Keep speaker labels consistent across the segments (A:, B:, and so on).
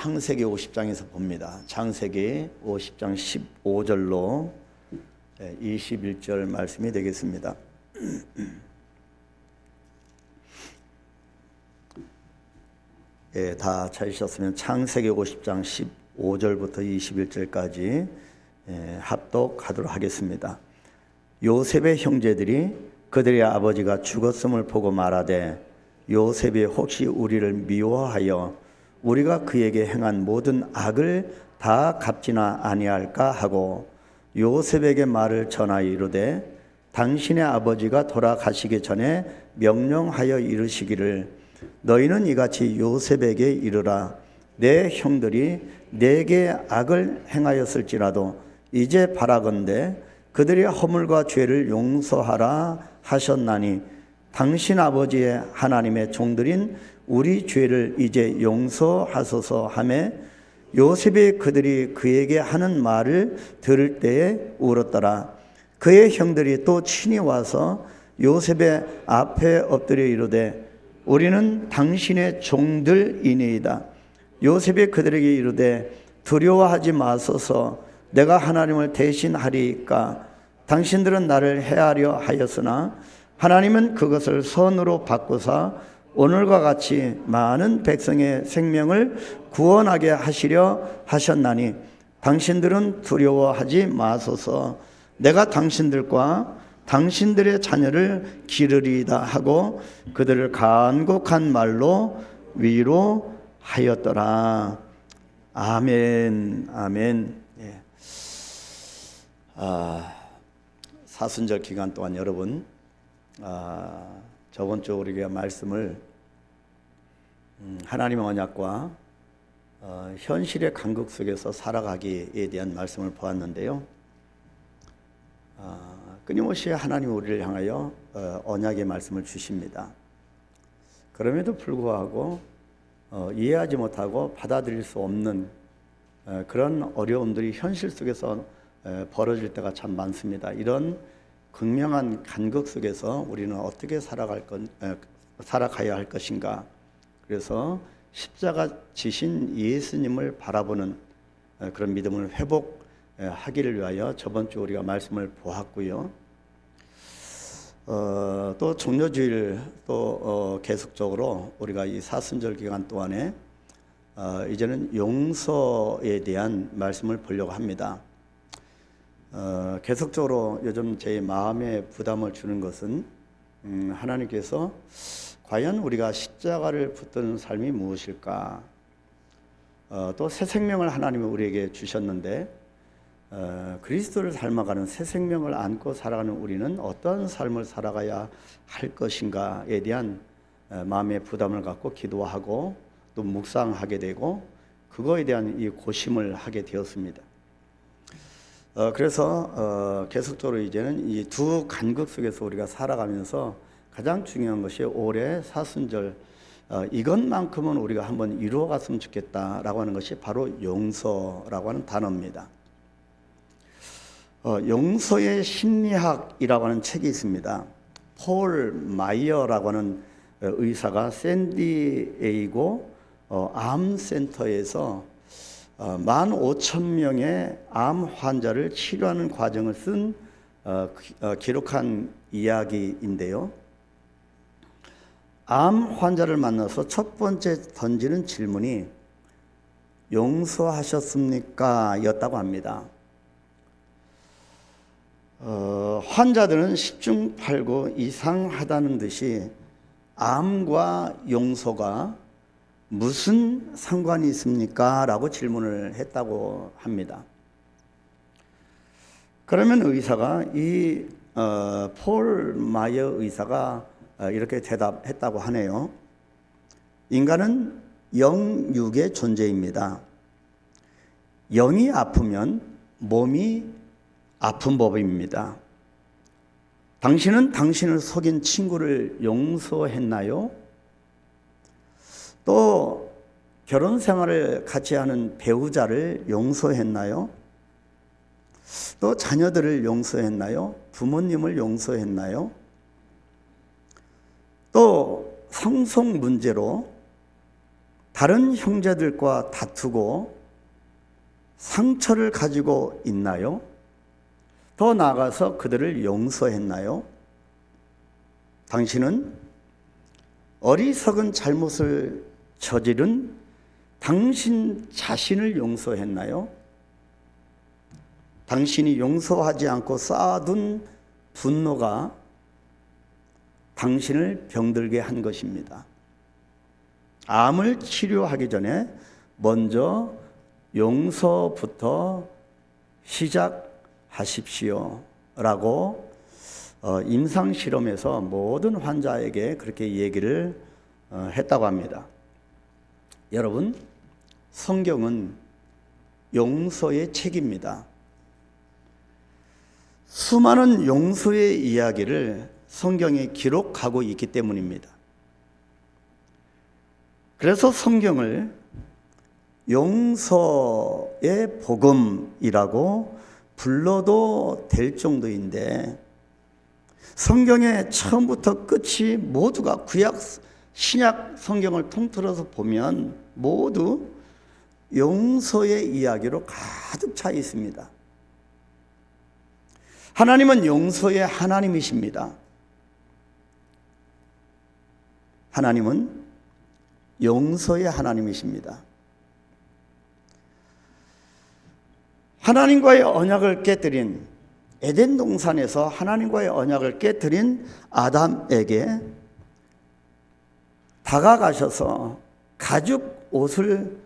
A: 창세기 50장에서 봅니다. 창세기 50장 15절로 21절 말씀이 되겠습니다. 다 찾으셨으면 창세기 50장 15절부터 21절까지 합독하도록 하겠습니다. 요셉의 형제들이 그들의 아버지가 죽었음을 보고 말하되 요셉이 혹시 우리를 미워하여 우리가 그에게 행한 모든 악을 다 갚지나 아니할까 하고 요셉에게 말을 전하여 이르되 당신의 아버지가 돌아가시기 전에 명령하여 이르시기를 너희는 이같이 요셉에게 이르라 내 형들이 내게 악을 행하였을지라도 이제 바라건대 그들의 허물과 죄를 용서하라 하셨나니 당신 아버지의 하나님의 종들인 우리 죄를 이제 용서하소서 하매 요셉이 그들이 그에게 하는 말을 들을 때에 울었더라. 그의 형들이 또 친히 와서 요셉의 앞에 엎드려 이르되 우리는 당신의 종들이니이다. 요셉이 그들에게 이르되 두려워하지 마소서 내가 하나님을 대신하리이까 당신들은 나를 해하려 하였으나 하나님은 그것을 선으로 바꾸사 오늘과 같이 많은 백성의 생명을 구원하게 하시려 하셨나니 당신들은 두려워하지 마소서 내가 당신들과 당신들의 자녀를 기르리이다 하고 그들을 간곡한 말로 위로하였더라. 아멘. 아멘. 사순절 기간 동안 여러분 저번 주 우리가 말씀을 하나님의 언약과 현실의 간극 속에서 살아가기에 대한 말씀을 보았는데요. 끊임없이 하나님 우리를 향하여 언약의 말씀을 주십니다. 그럼에도 불구하고 이해하지 못하고 받아들일 수 없는 그런 어려움들이 현실 속에서 벌어질 때가 참 많습니다. 이런 극명한 간극 속에서 우리는 어떻게 살아가야 할 것인가. 그래서 십자가 지신 예수님을 바라보는 그런 믿음을 회복하기를 위하여 저번 주 우리가 말씀을 보았고요. 또 종료주일 또 계속적으로 우리가 이 사순절 기간 동안에 이제는 용서에 대한 말씀을 보려고 합니다. 계속적으로 요즘 제 마음에 부담을 주는 것은 하나님께서 과연 우리가 십자가를 붙드는 삶이 무엇일까? 또 새 생명을 하나님이 우리에게 주셨는데 그리스도를 닮아가는 새 생명을 안고 살아가는 우리는 어떤 삶을 살아가야 할 것인가에 대한 마음의 부담을 갖고 기도하고 또 묵상하게 되고 그거에 대한 이 고심을 하게 되었습니다. 그래서 계속적으로 이제는 이 두 간극 속에서 우리가 살아가면서 가장 중요한 것이 올해 사순절 이것만큼은 우리가 한번 이루어 갔으면 좋겠다라고 하는 것이 바로 용서라고 하는 단어입니다. 용서의 심리학이라고 하는 책이 있습니다. 폴 마이어라고 하는 의사가 샌디에이고 암센터에서 15,000명의 암 환자를 치료하는 과정을 쓴 기록한 이야기인데요. 암 환자를 만나서 첫 번째 던지는 질문이 용서하셨습니까? 였다고 합니다. 환자들은 10중 8구 이상하다는 듯이 암과 용서가 무슨 상관이 있습니까? 라고 질문을 했다고 합니다. 그러면 의사가 이 폴 마이어 의사가 이렇게 대답했다고 하네요. 인간은 영육의 존재입니다. 영이 아프면 몸이 아픈 법입니다. 당신은 당신을 속인 친구를 용서했나요? 또 결혼 생활을 같이 하는 배우자를 용서했나요? 또 자녀들을 용서했나요? 부모님을 용서했나요? 또 상속 문제로 다른 형제들과 다투고 상처를 가지고 있나요? 더 나아가서 그들을 용서했나요? 당신은 어리석은 잘못을 저지른 당신 자신을 용서했나요? 당신이 용서하지 않고 쌓아둔 분노가 당신을 병들게 한 것입니다. 암을 치료하기 전에 먼저 용서부터 시작하십시오 라고 임상실험에서 모든 환자에게 그렇게 얘기를 했다고 합니다. 여러분, 성경은 용서의 책입니다. 수많은 용서의 이야기를 성경에 기록하고 있기 때문입니다. 그래서 성경을 용서의 복음이라고 불러도 될 정도인데, 성경의 처음부터 끝이 모두가 구약, 신약 성경을 통틀어서 보면 모두 용서의 이야기로 가득 차 있습니다. 하나님은 용서의 하나님이십니다. 하나님은 용서의 하나님이십니다. 하나님과의 언약을 깨뜨린, 에덴 동산에서 하나님과의 언약을 깨뜨린 아담에게 다가가셔서 가죽 옷을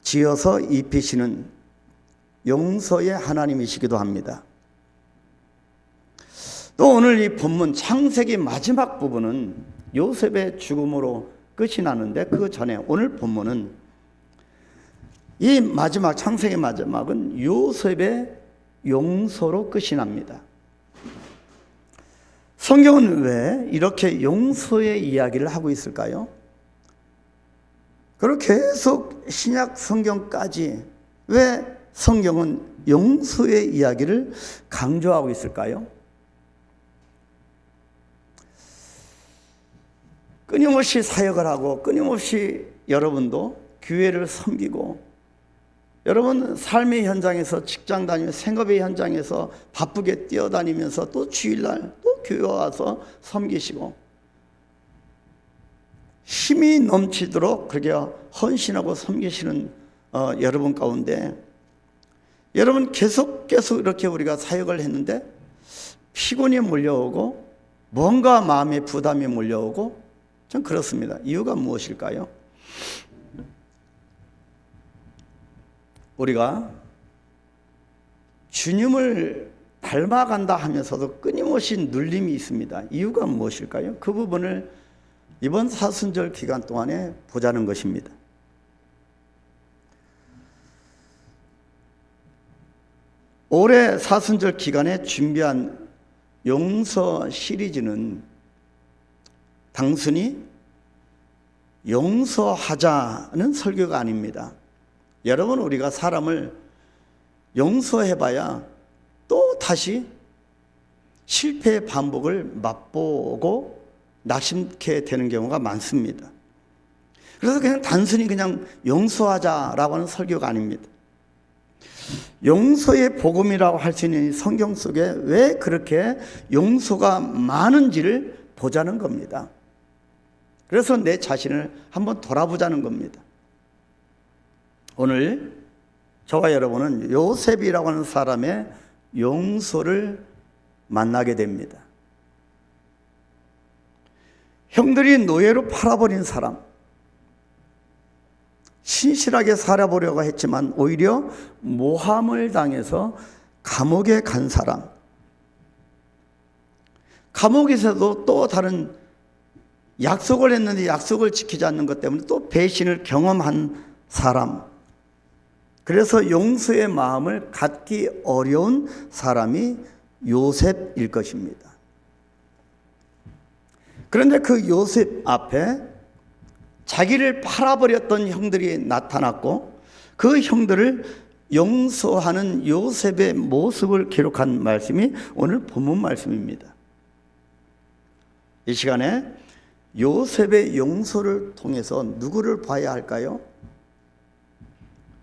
A: 지어서 입히시는 용서의 하나님이시기도 합니다. 또 오늘 이 본문 창세기 마지막 부분은 요셉의 죽음으로 끝이 나는데, 그 전에 오늘 본문은 이 마지막, 창세기 마지막은 요셉의 용서로 끝이 납니다. 성경은 왜 이렇게 용서의 이야기를 하고 있을까요? 그리고 계속 신약 성경까지 왜 성경은 용서의 이야기를 강조하고 있을까요? 끊임없이 사역을 하고 끊임없이 여러분도 교회를 섬기고, 여러분 삶의 현장에서, 직장 다니며 생업의 현장에서 바쁘게 뛰어다니면서 또 주일날 또 교회 와서 섬기시고, 힘이 넘치도록 그렇게 헌신하고 섬기시는 여러분 가운데, 여러분 계속 이렇게 우리가 사역을 했는데 피곤이 몰려오고 뭔가 마음에 부담이 몰려오고, 전 그렇습니다. 이유가 무엇일까요? 우리가 주님을 닮아간다 하면서도 끊임없이 눌림이 있습니다. 이유가 무엇일까요? 그 부분을 이번 사순절 기간 동안에 보자는 것입니다. 올해 사순절 기간에 준비한 용서 시리즈는 단순히 용서하자는 설교가 아닙니다. 여러분, 우리가 사람을 용서해봐야 또 다시 실패의 반복을 맛보고 낙심케 되는 경우가 많습니다. 그래서 그냥 단순히 그냥 용서하자라고 하는 설교가 아닙니다. 용서의 복음이라고 할 수 있는 성경 속에 왜 그렇게 용서가 많은지를 보자는 겁니다. 그래서 내 자신을 한번 돌아보자는 겁니다. 오늘 저와 여러분은 요셉이라고 하는 사람의 용서를 만나게 됩니다. 형들이 노예로 팔아버린 사람, 신실하게 살아보려고 했지만 오히려 모함을 당해서 감옥에 간 사람, 감옥에서도 또 다른 약속을 했는데 약속을 지키지 않는 것 때문에 또 배신을 경험한 사람, 그래서 용서의 마음을 갖기 어려운 사람이 요셉일 것입니다. 그런데 그 요셉 앞에 자기를 팔아버렸던 형들이 나타났고, 그 형들을 용서하는 요셉의 모습을 기록한 말씀이 오늘 본문 말씀입니다. 이 시간에 요셉의 용서를 통해서 누구를 봐야 할까요?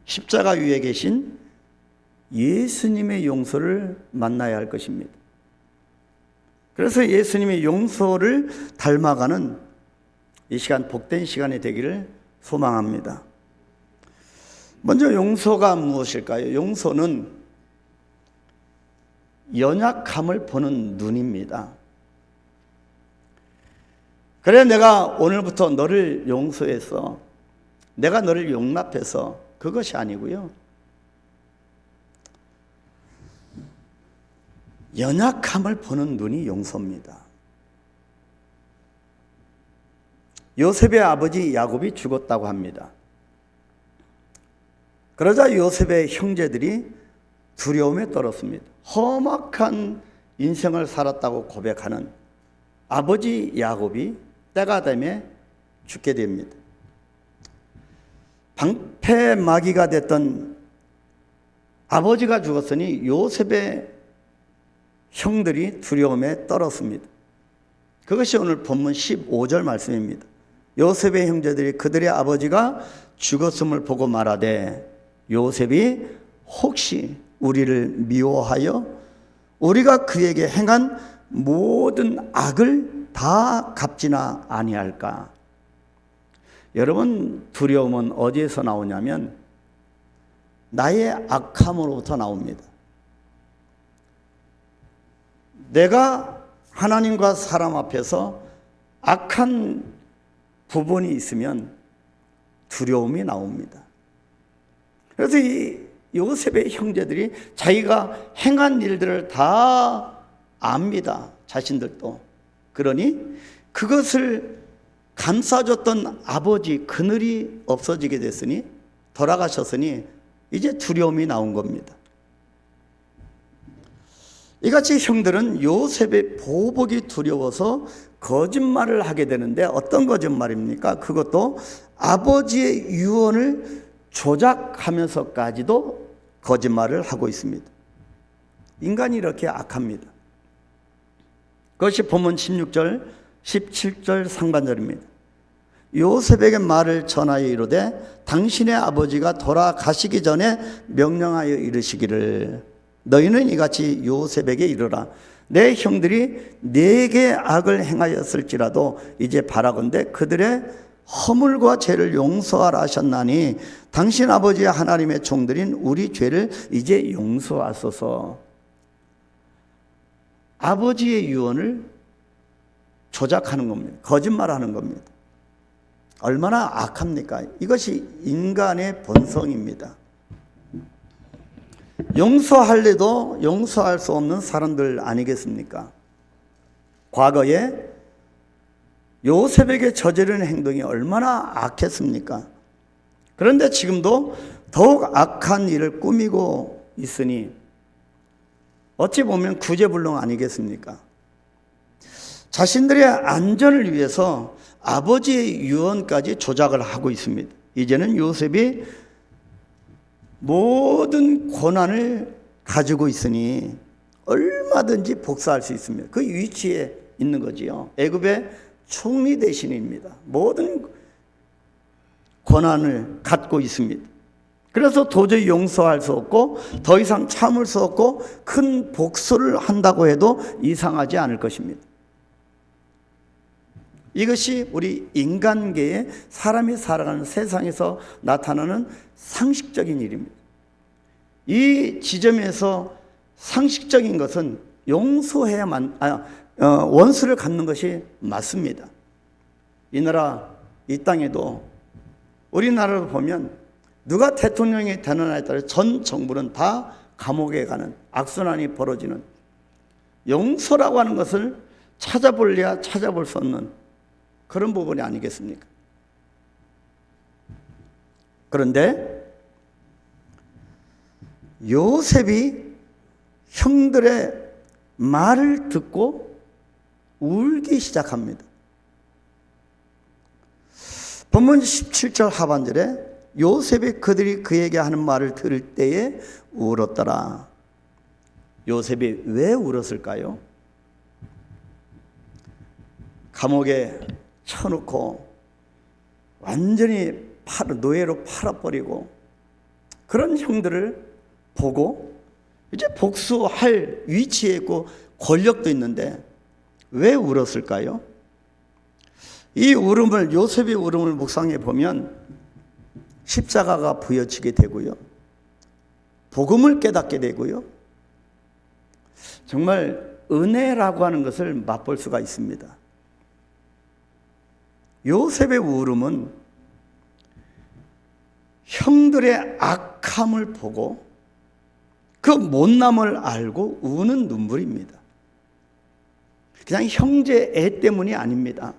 A: 십자가 위에 계신 예수님의 용서를 만나야 할 것입니다. 그래서 예수님의 용서를 닮아가는 이 시간, 복된 시간이 되기를 소망합니다. 먼저 용서가 무엇일까요? 용서는 연약함을 보는 눈입니다. 그래, 내가 오늘부터 너를 용서해서, 내가 너를 용납해서, 그것이 아니고요. 연약함을 보는 눈이 용서입니다. 요셉의 아버지 야곱이 죽었다고 합니다. 그러자 요셉의 형제들이 두려움에 떨었습니다. 험악한 인생을 살았다고 고백하는 아버지 야곱이 때가 되면 죽게 됩니다. 방패막이가 됐던 아버지가 죽었으니 요셉의 형들이 두려움에 떨었습니다. 그것이 오늘 본문 15절 말씀입니다. 요셉의 형제들이 그들의 아버지가 죽었음을 보고 말하되 요셉이 혹시 우리를 미워하여 우리가 그에게 행한 모든 악을 다 갚지나 아니할까? 여러분, 두려움은 어디에서 나오냐면 나의 악함으로부터 나옵니다. 내가 하나님과 사람 앞에서 악한 부분이 있으면 두려움이 나옵니다. 그래서 이 요셉의 형제들이 자기가 행한 일들을 다 압니다. 자신들도. 그러니 그것을 감싸줬던 아버지 그늘이 없어지게 됐으니, 돌아가셨으니 이제 두려움이 나온 겁니다. 이같이 형들은 요셉의 보복이 두려워서 거짓말을 하게 되는데, 어떤 거짓말입니까? 그것도 아버지의 유언을 조작하면서까지도 거짓말을 하고 있습니다. 인간이 이렇게 악합니다. 그것이 본문 16절, 17절 상반절입니다. 요셉에게 말을 전하여 이르되 당신의 아버지가 돌아가시기 전에 명령하여 이르시기를 너희는 이같이 요셉에게 이르라. 내 형들이 내게 악을 행하였을지라도 이제 바라건대 그들의 허물과 죄를 용서하라 하셨나니 당신 아버지의 하나님의 종들인 우리 죄를 이제 용서하소서. 아버지의 유언을 조작하는 겁니다. 거짓말하는 겁니다. 얼마나 악합니까? 이것이 인간의 본성입니다. 용서할래도 용서할 수 없는 사람들 아니겠습니까? 과거에 요셉에게 저지른 행동이 얼마나 악했습니까? 그런데 지금도 더욱 악한 일을 꾸미고 있으니 어찌 보면 구제불능 아니겠습니까? 자신들의 안전을 위해서 아버지의 유언까지 조작을 하고 있습니다. 이제는 요셉이 모든 권한을 가지고 있으니 얼마든지 복사할 수 있습니다. 그 위치에 있는 거지요. 애굽의 총리 대신입니다. 모든 권한을 갖고 있습니다. 그래서 도저히 용서할 수 없고 더 이상 참을 수 없고 큰 복수를 한다고 해도 이상하지 않을 것입니다. 이것이 우리 인간계에 사람이 살아가는 세상에서 나타나는 상식적인 일입니다. 이 지점에서 상식적인 것은 용서해야만, 원수를 갚는 것이 맞습니다. 이 나라, 이 땅에도 우리나라를 보면 누가 대통령이 되느냐에 따라 전 정부는 다 감옥에 가는 악순환이 벌어지는, 용서라고 하는 것을 찾아볼래야 찾아볼 수 없는 그런 부분이 아니겠습니까? 그런데 요셉이 형들의 말을 듣고 울기 시작합니다. 본문 17절 하반절에 요셉이 그들이 그에게 하는 말을 들을 때에 울었더라. 요셉이 왜 울었을까요? 감옥에 쳐놓고 완전히 노예로 팔아버리고 그런 형들을 보고 이제 복수할 위치에 있고 권력도 있는데 왜 울었을까요? 이 울음을, 요셉의 울음을 묵상해 보면 십자가가 부여치게 되고요, 복음을 깨닫게 되고요, 정말 은혜라고 하는 것을 맛볼 수가 있습니다. 요셉의 울음은 형들의 악함을 보고 그 못남을 알고 우는 눈물입니다. 그냥 형제 애 때문이 아닙니다.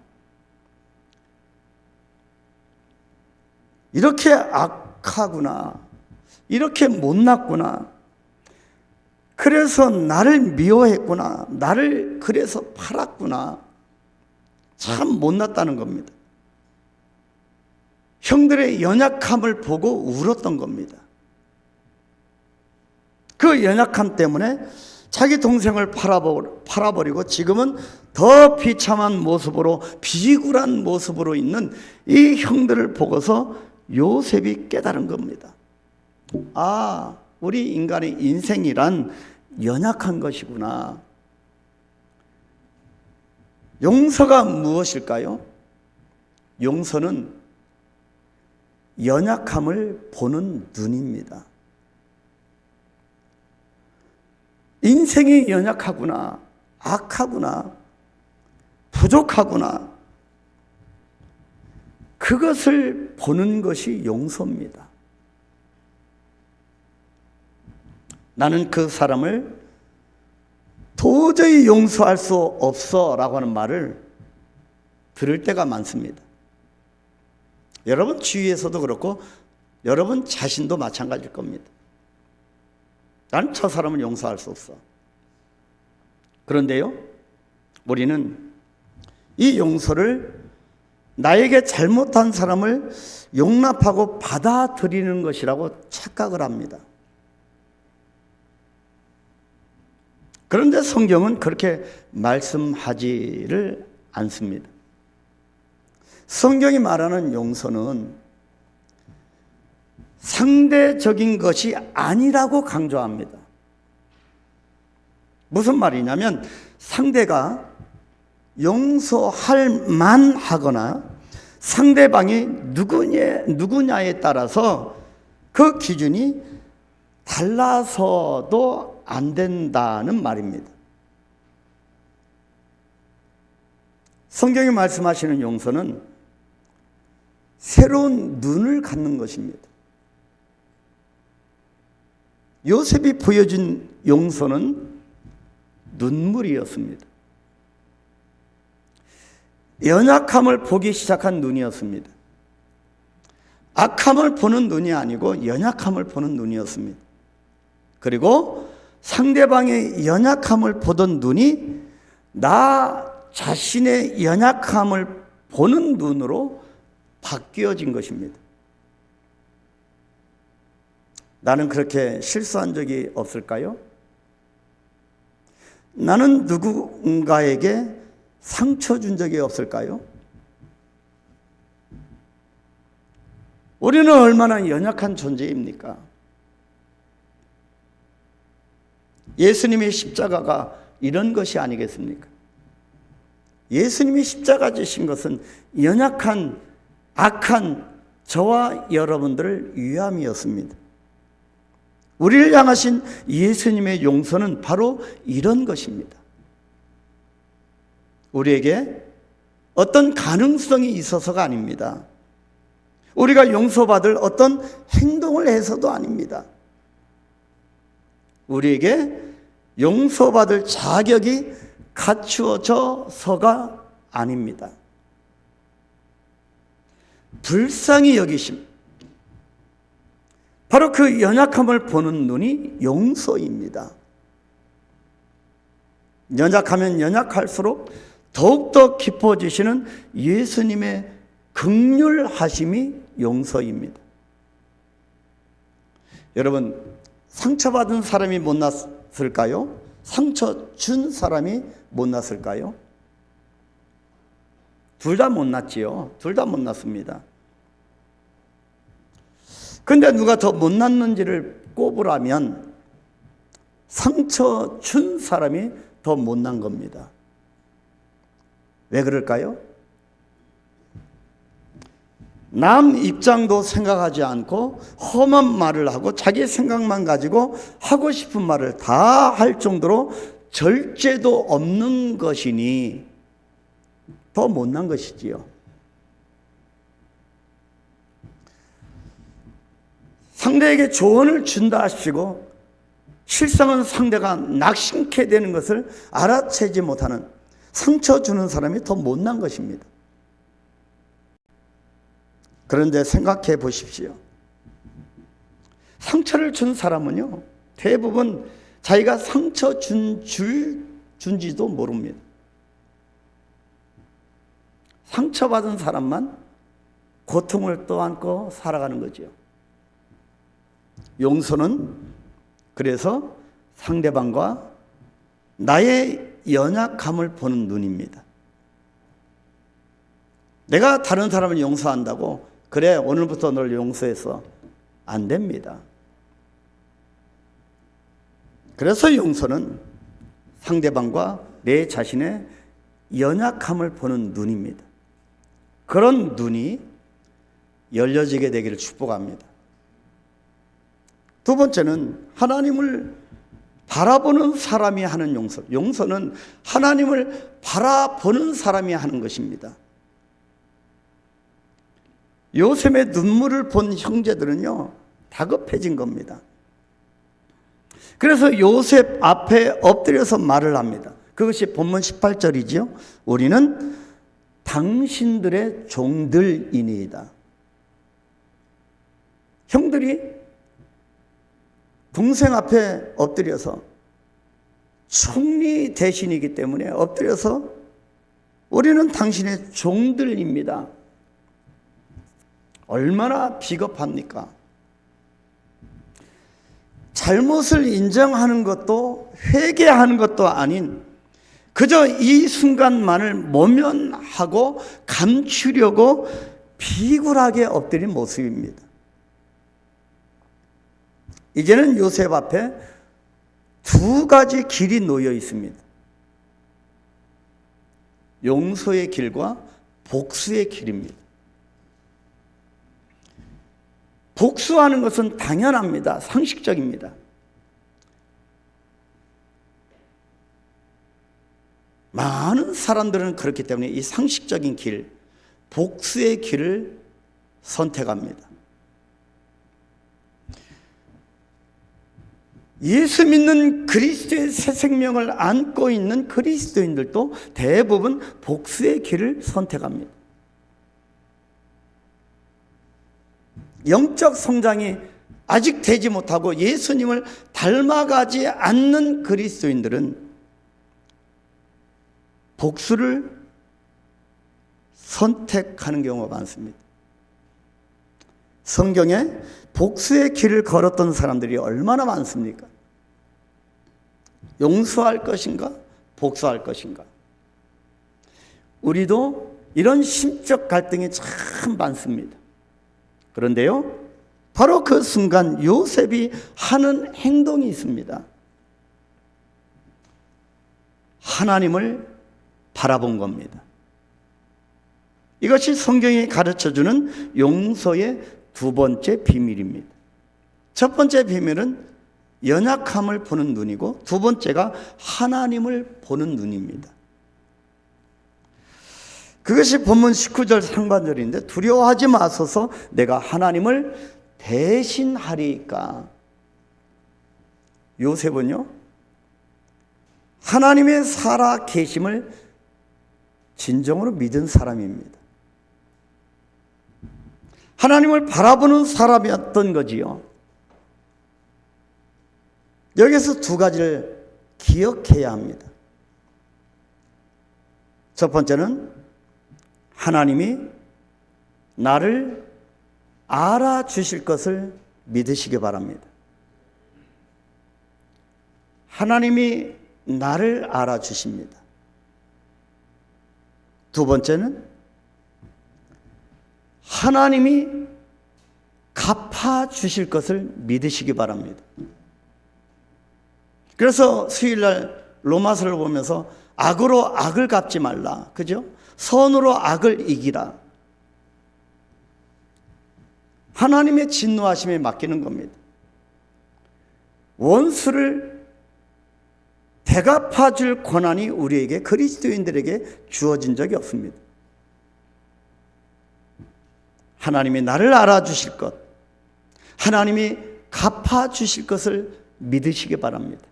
A: 이렇게 악하구나, 이렇게 못났구나, 그래서 나를 미워했구나, 나를 그래서 팔았구나, 참 못났다는 겁니다. 형들의 연약함을 보고 울었던 겁니다. 그 연약함 때문에 자기 동생을 팔아버리고 지금은 더 비참한 모습으로, 비굴한 모습으로 있는 이 형들을 보고서 요셉이 깨달은 겁니다. 아, 우리 인간의 인생이란 연약한 것이구나. 용서가 무엇일까요? 용서는 연약함을 보는 눈입니다. 인생이 연약하구나, 악하구나, 부족하구나, 그것을 보는 것이 용서입니다. 나는 그 사람을 도저히 용서할 수 없어 라고 하는 말을 들을 때가 많습니다. 여러분 주위에서도 그렇고 여러분 자신도 마찬가지일 겁니다. 난 저 사람은 용서할 수 없어. 그런데요, 우리는 이 용서를 나에게 잘못한 사람을 용납하고 받아들이는 것이라고 착각을 합니다. 그런데 성경은 그렇게 말씀하지를 않습니다. 성경이 말하는 용서는 상대적인 것이 아니라고 강조합니다. 무슨 말이냐면 상대가 용서할 만하거나 상대방이 누구냐에 따라서 그 기준이 달라서도 안 된다는 말입니다. 성경이 말씀하시는 용서는 새로운 눈을 갖는 것입니다. 요셉이 보여준 용서는 눈물이었습니다. 연약함을 보기 시작한 눈이었습니다. 악함을 보는 눈이 아니고 연약함을 보는 눈이었습니다. 그리고 상대방의 연약함을 보던 눈이 나 자신의 연약함을 보는 눈으로 바뀌어진 것입니다. 나는 그렇게 실수한 적이 없을까요? 나는 누군가에게 상처 준 적이 없을까요? 우리는 얼마나 연약한 존재입니까? 예수님의 십자가가 이런 것이 아니겠습니까? 예수님이 십자가 지신 것은 연약한, 악한 저와 여러분들을 위함이었습니다. 우리를 향하신 예수님의 용서는 바로 이런 것입니다. 우리에게 어떤 가능성이 있어서가 아닙니다. 우리가 용서받을 어떤 행동을 해서도 아닙니다. 우리에게 용서받을 자격이 갖추어져서가 아닙니다. 불쌍히 여기심, 바로 그 연약함을 보는 눈이 용서입니다. 연약하면 연약할수록 더욱더 깊어지시는 예수님의 긍휼하심이 용서입니다. 여러분, 상처받은 사람이 못났을까요? 상처 준 사람이 못났을까요? 둘 다 못났지요. 둘 다 못났습니다. 근데 누가 더 못났는지를 꼽으라면 상처 준 사람이 더 못난 겁니다. 왜 그럴까요? 남 입장도 생각하지 않고 험한 말을 하고 자기 생각만 가지고 하고 싶은 말을 다 할 정도로 절제도 없는 것이니 더 못난 것이지요. 상대에게 조언을 준다 하시고 실상은 상대가 낙심케 되는 것을 알아채지 못하는 상처 주는 사람이 더 못난 것입니다. 그런데 생각해 보십시오. 상처를 준 사람은요, 대부분 자기가 상처 준지도 모릅니다. 상처받은 사람만 고통을 떠안고 살아가는 거죠. 용서는 그래서 상대방과 나의 연약함을 보는 눈입니다. 내가 다른 사람을 용서한다고 그래 오늘부터 널 용서해서 안 됩니다. 그래서 용서는 상대방과 내 자신의 연약함을 보는 눈입니다. 그런 눈이 열려지게 되기를 축복합니다. 두 번째는 하나님을 바라보는 사람이 하는 용서. 용서는 하나님을 바라보는 사람이 하는 것입니다. 요셉의 눈물을 본 형제들은요, 다급해진 겁니다. 그래서 요셉 앞에 엎드려서 말을 합니다. 그것이 본문 18절이지요. 우리는 당신들의 종들이니이다. 형들이 동생 앞에 엎드려서 총리 대신이기 때문에 엎드려서 우리는 당신의 종들입니다. 얼마나 비겁합니까? 잘못을 인정하는 것도 회개하는 것도 아닌 그저 이 순간만을 모면하고 감추려고 비굴하게 엎드린 모습입니다. 이제는 요셉 앞에 두 가지 길이 놓여 있습니다. 용서의 길과 복수의 길입니다. 복수하는 것은 당연합니다. 상식적입니다. 많은 사람들은 그렇기 때문에 이 상식적인 길, 복수의 길을 선택합니다. 예수 믿는 그리스도의 새 생명을 안고 있는 그리스도인들도 대부분 복수의 길을 선택합니다. 영적 성장이 아직 되지 못하고 예수님을 닮아가지 않는 그리스도인들은 복수를 선택하는 경우가 많습니다. 성경에 복수의 길을 걸었던 사람들이 얼마나 많습니까? 용서할 것인가? 복수할 것인가? 우리도 이런 심적 갈등이 참 많습니다. 그런데요, 바로 그 순간 요셉이 하는 행동이 있습니다. 하나님을 바라본 겁니다. 이것이 성경이 가르쳐주는 용서의 두 번째 비밀입니다. 첫 번째 비밀은 연약함을 보는 눈이고 두 번째가 하나님을 보는 눈입니다. 그것이 본문 19절 상반절인데 두려워하지 마소서 내가 하나님을 대신하리까. 요셉은요, 하나님의 살아 계심을 진정으로 믿은 사람입니다. 하나님을 바라보는 사람이었던 거지요. 여기서 두 가지를 기억해야 합니다. 첫 번째는 하나님이 나를 알아주실 것을 믿으시기 바랍니다. 하나님이 나를 알아주십니다. 두 번째는 하나님이 갚아 주실 것을 믿으시기 바랍니다. 그래서 수요일날 로마서를 보면서 악으로 악을 갚지 말라, 그죠? 선으로 악을 이기라. 하나님의 진노하심에 맡기는 겁니다. 원수를 대갚아 줄 권한이 우리에게, 그리스도인들에게 주어진 적이 없습니다. 하나님이 나를 알아주실 것, 하나님이 갚아 주실 것을 믿으시기 바랍니다.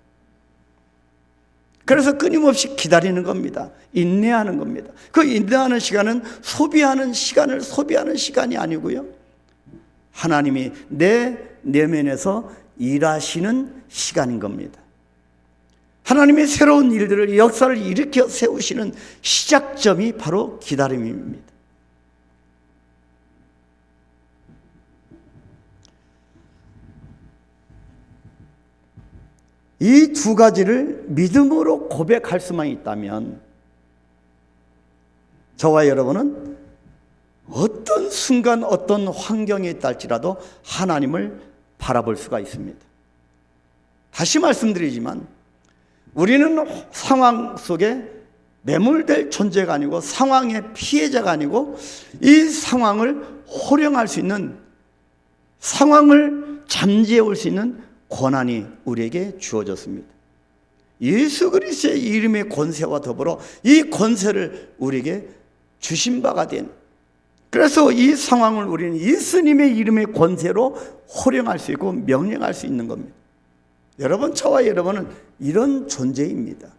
A: 그래서 끊임없이 기다리는 겁니다. 인내하는 겁니다. 그 인내하는 시간은 소비하는 시간이 아니고요, 하나님이 내 내면에서 일하시는 시간인 겁니다. 하나님의 새로운 일들을, 역사를 일으켜 세우시는 시작점이 바로 기다림입니다. 이 두 가지를 믿음으로 고백할 수만 있다면 저와 여러분은 어떤 순간 어떤 환경에 있다 할지라도 하나님을 바라볼 수가 있습니다. 다시 말씀드리지만 우리는 상황 속에 매몰될 존재가 아니고, 상황의 피해자가 아니고, 이 상황을 호령할 수 있는, 상황을 잠재해 올 수 있는 권한이 우리에게 주어졌습니다. 예수 그리스도의 이름의 권세와 더불어 이 권세를 우리에게 주신 바가 된, 그래서 이 상황을 우리는 예수님의 이름의 권세로 호령할 수 있고 명령할 수 있는 겁니다. 여러분, 저와 여러분은 이런 존재입니다.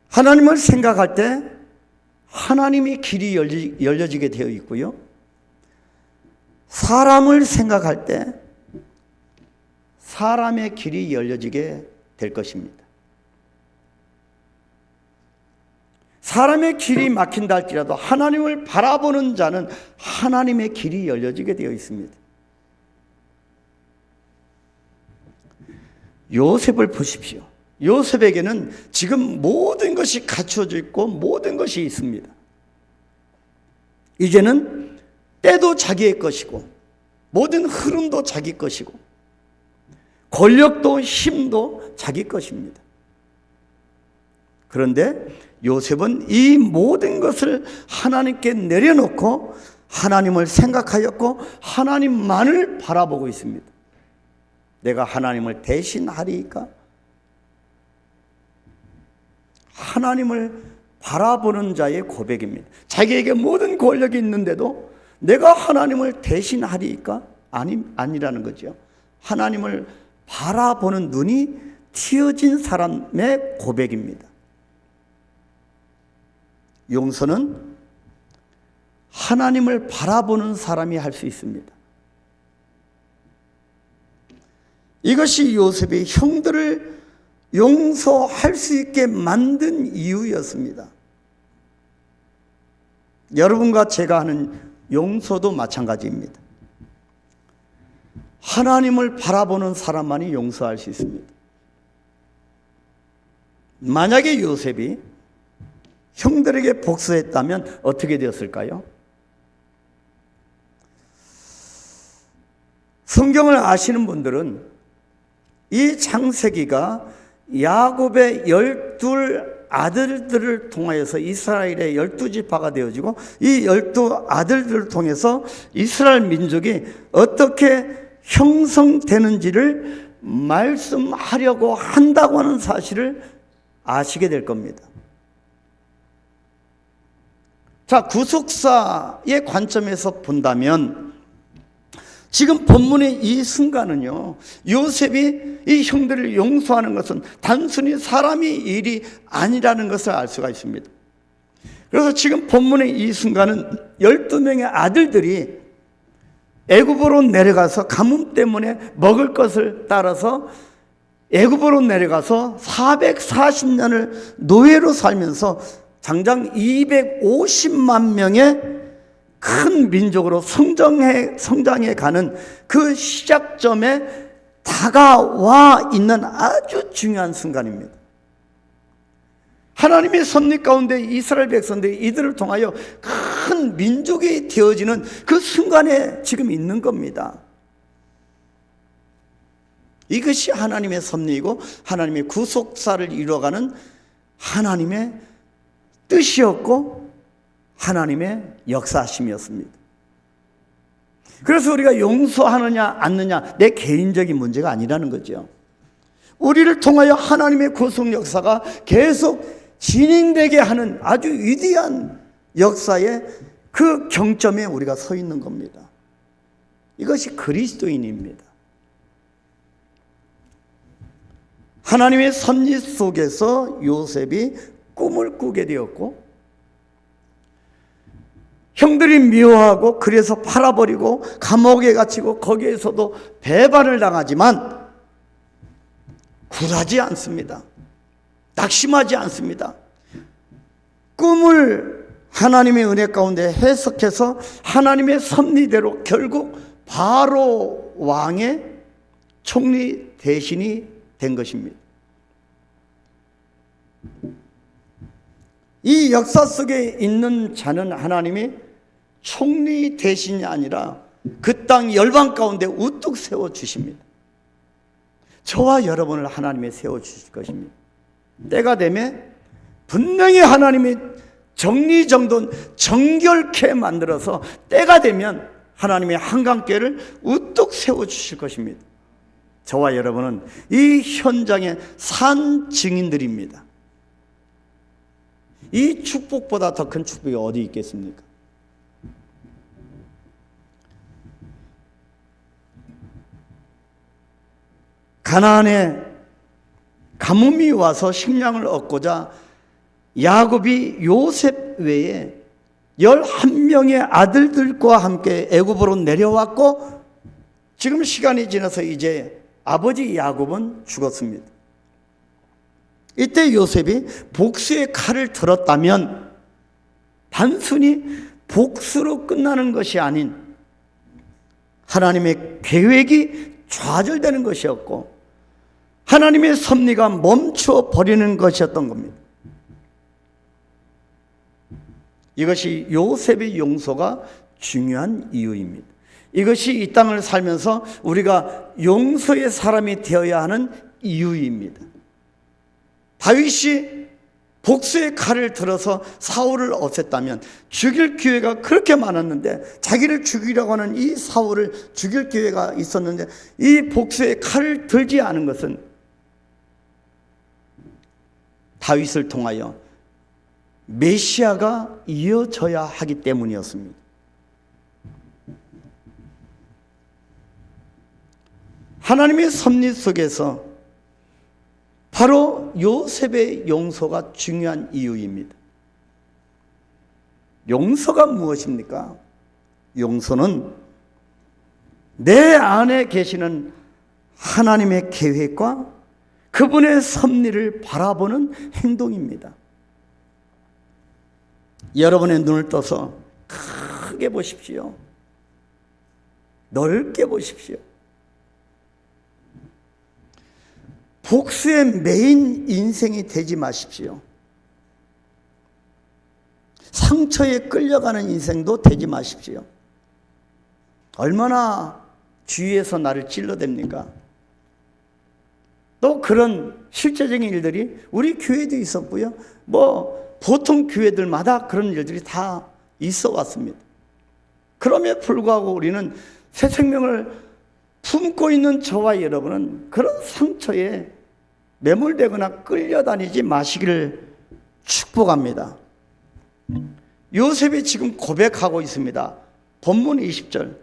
A: 하나님을 생각할 때 하나님의 길이 열려지게 되어 있고요, 사람을 생각할 때 사람의 길이 열려지게 될 것입니다. 사람의 길이 막힌다 할지라도 하나님을 바라보는 자는 하나님의 길이 열려지게 되어 있습니다. 요셉을 보십시오. 요셉에게는 지금 모든 것이 갖추어져 있고 모든 것이 있습니다. 이제는 때도 자기의 것이고 모든 흐름도 자기 것이고 권력도 힘도 자기 것입니다. 그런데 요셉은 이 모든 것을 하나님께 내려놓고 하나님을 생각하였고 하나님만을 바라보고 있습니다. 내가 하나님을 대신하리이까? 하나님을 바라보는 자의 고백입니다. 자기에게 모든 권력이 있는데도 내가 하나님을 대신하리이까? 아니라는 거죠. 하나님을 바라보는 눈이 튀어진 사람의 고백입니다. 용서는 하나님을 바라보는 사람이 할 수 있습니다. 이것이 요셉이 형들을 용서할 수 있게 만든 이유였습니다. 여러분과 제가 하는 용서도 마찬가지입니다. 하나님을 바라보는 사람만이 용서할 수 있습니다. 만약에 요셉이 형들에게 복수했다면 어떻게 되었을까요? 성경을 아시는 분들은 이 창세기가 야곱의 12 아들들을 통하여서 이스라엘의 12지파가 되어지고 이 12 아들들을 통해서 이스라엘 민족이 어떻게 형성되는지를 말씀하려고 한다고 하는 사실을 아시게 될 겁니다. 자, 구속사의 관점에서 본다면 지금 본문의 이 순간은요, 요셉이 이 형들을 용서하는 것은 단순히 사람의 일이 아니라는 것을 알 수가 있습니다. 그래서 지금 본문의 이 순간은 12명의 아들들이 애굽으로 내려가서 가뭄 때문에 먹을 것을 따라서 애굽으로 내려가서 440년을 노예로 살면서 장장 250만 명의 큰 민족으로 성장해 가는 그 시작점에 다가와 있는 아주 중요한 순간입니다. 하나님의 섭리 가운데 이스라엘 백성들이 이들을 통하여 큰 민족이 되어지는 그 순간에 지금 있는 겁니다. 이것이 하나님의 섭리이고 하나님의 구속사를 이루어가는 하나님의 뜻이었고 하나님의 역사심이었습니다. 그래서 우리가 용서하느냐 않느냐 내 개인적인 문제가 아니라는 거죠. 우리를 통하여 하나님의 구속 역사가 계속 진행되게 하는 아주 위대한 역사의 그 경점에 우리가 서 있는 겁니다. 이것이 그리스도인입니다. 하나님의 섭리 속에서 요셉이 꿈을 꾸게 되었고 형들이 미워하고 그래서 팔아버리고 감옥에 갇히고 거기에서도 배반을 당하지만 굴하지 않습니다. 낙심하지 않습니다. 꿈을 하나님의 은혜 가운데 해석해서 하나님의 섭리대로 결국 바로 왕의 총리 대신이 된 것입니다. 이 역사 속에 있는 자는 하나님이 총리 대신이 아니라 그 땅 열방 가운데 우뚝 세워주십니다. 저와 여러분을 하나님이 세워주실 것입니다. 때가 되면 분명히 하나님이 정리정돈 정결케 만들어서 때가 되면 하나님의 한강교회를 우뚝 세워주실 것입니다. 저와 여러분은 이 현장의 산 증인들입니다. 이 축복보다 더 큰 축복이 어디 있겠습니까? 가나안에 가뭄이 와서 식량을 얻고자 야곱이 요셉 외에 11명의 아들들과 함께 애굽으로 내려왔고 지금 시간이 지나서 이제 아버지 야곱은 죽었습니다. 이때 요셉이 복수의 칼을 들었다면 단순히 복수로 끝나는 것이 아닌 하나님의 계획이 좌절되는 것이었고 하나님의 섭리가 멈춰 버리는 것이었던 겁니다. 이것이 요셉의 용서가 중요한 이유입니다. 이것이 이 땅을 살면서 우리가 용서의 사람이 되어야 하는 이유입니다. 다윗이 복수의 칼을 들어서 사울을 없앴다면 죽일 기회가 그렇게 많았는데 자기를 죽이려고 하는 이 사울을 죽일 기회가 있었는데 이 복수의 칼을 들지 않은 것은 다윗을 통하여 메시아가 이어져야 하기 때문이었습니다. 하나님의 섭리 속에서 바로 요셉의 용서가 중요한 이유입니다. 용서가 무엇입니까? 용서는 내 안에 계시는 하나님의 계획과 그분의 섭리를 바라보는 행동입니다. 여러분의 눈을 떠서 크게 보십시오. 넓게 보십시오. 복수의 메인 인생이 되지 마십시오. 상처에 끌려가는 인생도 되지 마십시오. 얼마나 주위에서 나를 찔러댑니까? 또 그런 실제적인 일들이 우리 교회도 있었고요. 보통 교회들마다 그런 일들이 다 있어 왔습니다. 그럼에도 불구하고 우리는 새 생명을 품고 있는 저와 여러분은 그런 상처에 매몰되거나 끌려다니지 마시기를 축복합니다. 요셉이 지금 고백하고 있습니다. 본문 20절.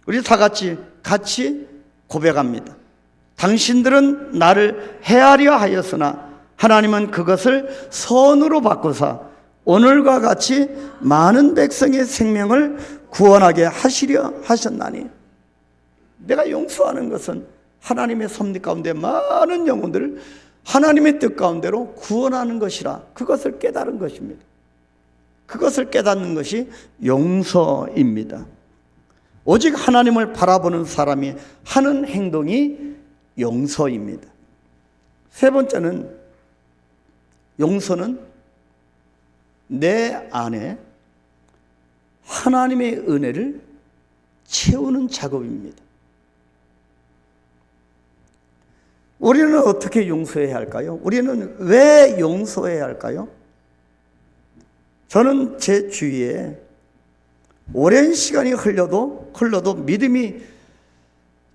A: 우리 다 같이 고백합니다. 당신들은 나를 해하려 하였으나 하나님은 그것을 선으로 바꾸사 오늘과 같이 많은 백성의 생명을 구원하게 하시려 하셨나니. 내가 용서하는 것은 하나님의 섭리 가운데 많은 영혼들을 하나님의 뜻 가운데로 구원하는 것이라 그것을 깨달은 것입니다. 그것을 깨닫는 것이 용서입니다. 오직 하나님을 바라보는 사람이 하는 행동이 용서입니다. 세 번째는 용서는 내 안에 하나님의 은혜를 채우는 작업입니다. 우리는 어떻게 용서해야 할까요? 우리는 왜 용서해야 할까요? 저는 제 주위에 오랜 시간이 흘러도 믿음이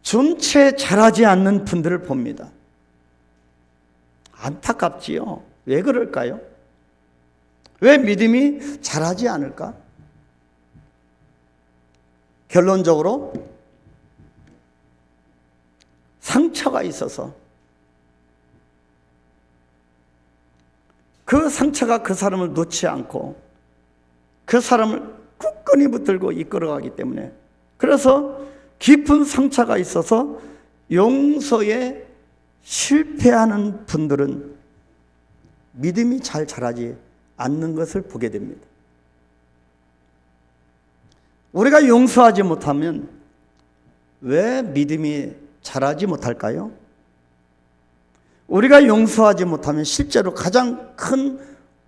A: 전체 자라지 않는 분들을 봅니다. 안타깝지요. 왜 그럴까요? 왜 믿음이 자라지 않을까? 결론적으로 상처가 있어서 그 상처가 그 사람을 놓지 않고 그 사람을 굳건히 붙들고 이끌어가기 때문에, 그래서 깊은 상처가 있어서 용서에 실패하는 분들은 믿음이 잘 자라지 않는 것을 보게 됩니다. 우리가 용서하지 못하면 왜 믿음이 자라지 못할까요? 우리가 용서하지 못하면 실제로 가장 큰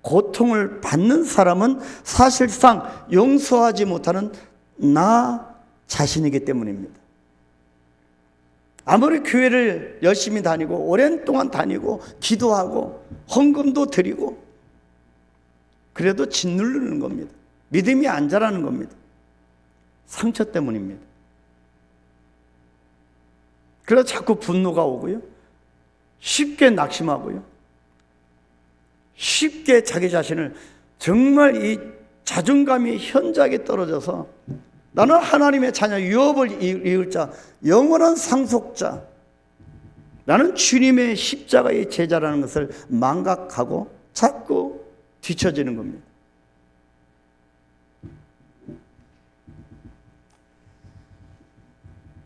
A: 고통을 받는 사람은 사실상 용서하지 못하는 나 자신이기 때문입니다. 아무리 교회를 열심히 다니고 오랜 동안 다니고 기도하고 헌금도 드리고 그래도 짓누르는 겁니다. 믿음이 안 자라는 겁니다. 상처 때문입니다. 그래서 자꾸 분노가 오고요, 쉽게 낙심하고요, 쉽게 자기 자신을 정말 이 자존감이 현저하게 떨어져서 나는 하나님의 자녀, 유업을 이을 자, 영원한 상속자, 나는 주님의 십자가의 제자라는 것을 망각하고 자꾸 뒤처지는 겁니다.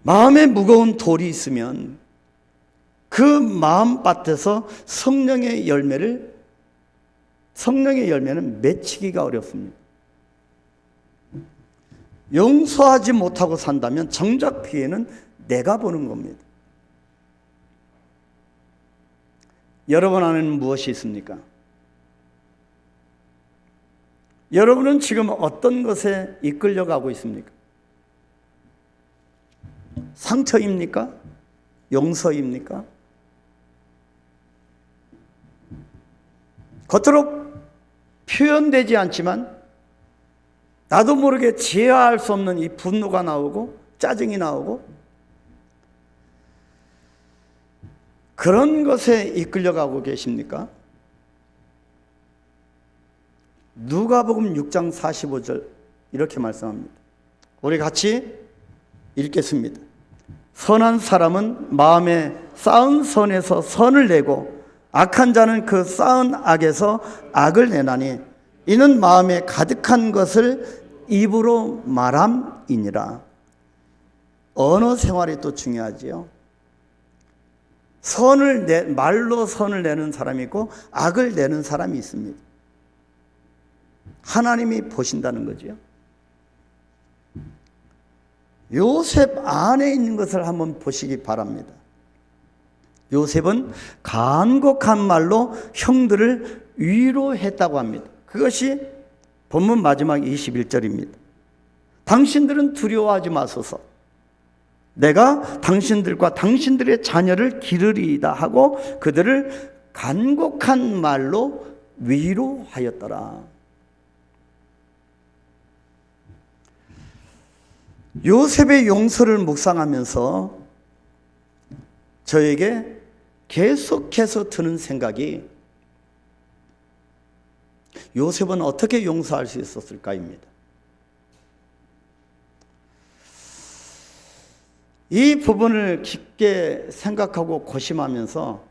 A: 마음에 무거운 돌이 있으면 그 마음밭에서 성령의 열매는 맺히기가 어렵습니다. 용서하지 못하고 산다면 정작 피해는 내가 보는 겁니다. 여러분 안에는 무엇이 있습니까? 여러분은 지금 어떤 것에 이끌려가고 있습니까? 상처입니까? 용서입니까? 겉으로 표현되지 않지만 나도 모르게 제어할 수 없는 이 분노가 나오고 짜증이 나오고 그런 것에 이끌려가고 계십니까? 누가복음 6장 45절 이렇게 말씀합니다. 우리 같이 읽겠습니다. 선한 사람은 마음에 쌓은 선에서 선을 내고 악한 자는 그 쌓은 악에서 악을 내나니 이는 마음에 가득한 것을 입으로 말함이니라. 언어 생활이 또 중요하지요. 말로 선을 내는 사람이 있고 악을 내는 사람이 있습니다. 하나님이 보신다는 거죠. 요셉 안에 있는 것을 한번 보시기 바랍니다. 요셉은 간곡한 말로 형들을 위로했다고 합니다. 그것이 본문 마지막 21절입니다. 당신들은 두려워하지 마소서. 내가 당신들과 당신들의 자녀를 기르리이다 하고 그들을 간곡한 말로 위로하였더라. 요셉의 용서를 묵상하면서 저에게 계속해서 드는 생각이 요셉은 어떻게 용서할 수 있었을까입니다. 이 부분을 깊게 생각하고 고심하면서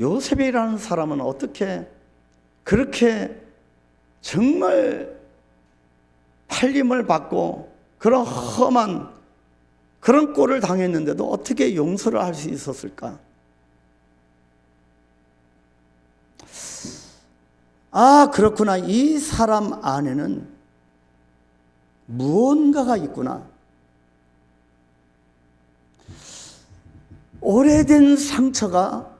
A: 요셉이라는 사람은 어떻게 그렇게 정말 팔림을 받고 그런 험한 그런 꼴을 당했는데도 어떻게 용서를 할 수 있었을까? 아, 그렇구나. 이 사람 안에는 무언가가 있구나. 오래된 상처가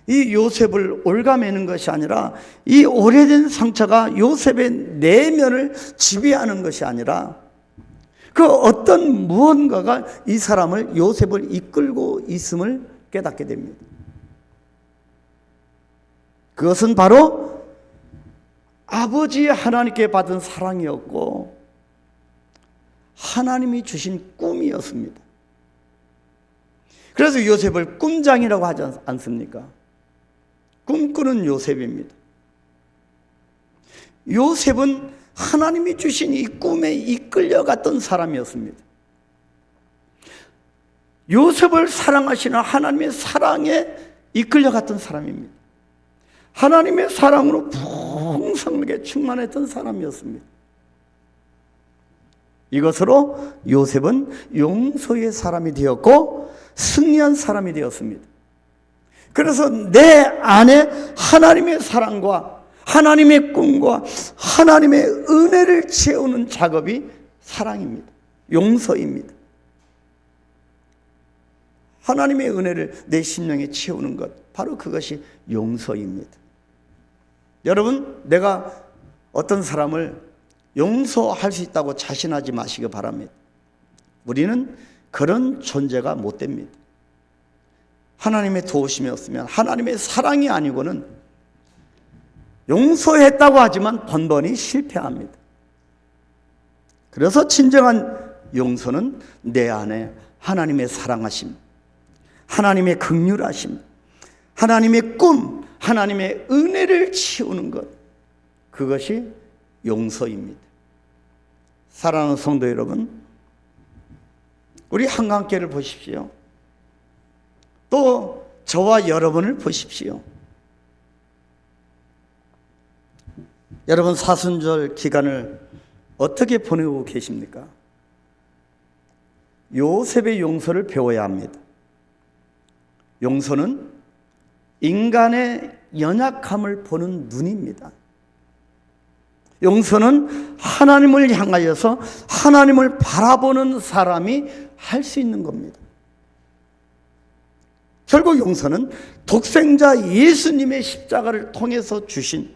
A: 이 요셉을 올가매는 것이 아니라 이 오래된 상처가 요셉의 내면을 지배하는 것이 아니라 그 어떤 무언가가 이 사람을, 요셉을 이끌고 있음을 깨닫게 됩니다. 그것은 바로 아버지 하나님께 받은 사랑이었고 하나님이 주신 꿈이었습니다. 그래서 요셉을 꿈장이라고 하지 않습니까? 꿈꾸는 요셉입니다. 요셉은 하나님이 주신 이 꿈에 이끌려갔던 사람이었습니다. 요셉을 사랑하시는 하나님의 사랑에 이끌려갔던 사람입니다. 하나님의 사랑으로 풍성하게 충만했던 사람이었습니다. 이것으로 요셉은 용서의 사람이 되었고 승리한 사람이 되었습니다. 그래서 내 안에 하나님의 사랑과 하나님의 꿈과 하나님의 은혜를 채우는 작업이 사랑입니다. 용서입니다. 하나님의 은혜를 내 심령에 채우는 것, 바로 그것이 용서입니다. 여러분, 내가 어떤 사람을 용서할 수 있다고 자신하지 마시기 바랍니다. 우리는 그런 존재가 못 됩니다. 하나님의 도우심이 없으면, 하나님의 사랑이 아니고는 용서했다고 하지만 번번이 실패합니다. 그래서 진정한 용서는 내 안에 하나님의 사랑하심, 하나님의 긍휼하심, 하나님의 꿈, 하나님의 은혜를 채우는 것, 그것이 용서입니다. 사랑하는 성도 여러분, 우리 한강교회를 보십시오. 또 저와 여러분을 보십시오. 여러분, 사순절 기간을 어떻게 보내고 계십니까? 요셉의 용서를 배워야 합니다. 용서는 인간의 연약함을 보는 눈입니다. 용서는 하나님을 향하여서 하나님을 바라보는 사람이 할 수 있는 겁니다. 결국 용서는 독생자 예수님의 십자가를 통해서 주신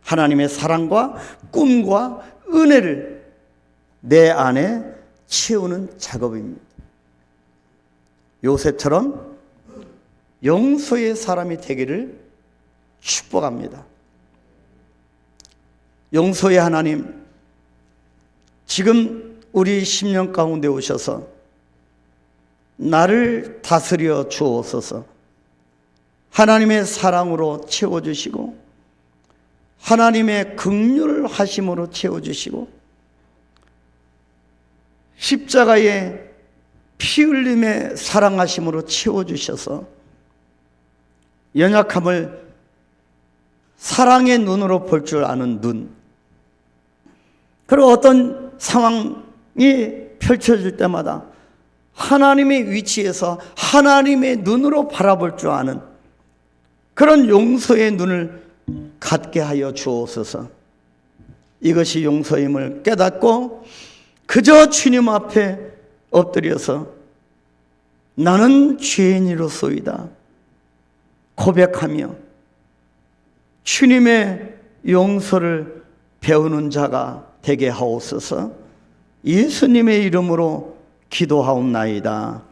A: 하나님의 사랑과 꿈과 은혜를 내 안에 채우는 작업입니다. 요셉처럼 용서의 사람이 되기를 축복합니다. 용서의 하나님, 지금 우리 심령 가운데 오셔서 나를 다스려 주옵소서. 하나님의 사랑으로 채워주시고 하나님의 긍휼 하심으로 채워주시고 십자가의 피 흘림의 사랑하심으로 채워주셔서 연약함을 사랑의 눈으로 볼 줄 아는 눈, 그리고 어떤 상황이 펼쳐질 때마다 하나님의 위치에서 하나님의 눈으로 바라볼 줄 아는 그런 용서의 눈을 갖게 하여 주옵소서. 이것이 용서임을 깨닫고 그저 주님 앞에 엎드려서 나는 죄인이로소이다 고백하며 주님의 용서를 배우는 자가 되게 하옵소서. 예수님의 이름으로 기도하옵나이다.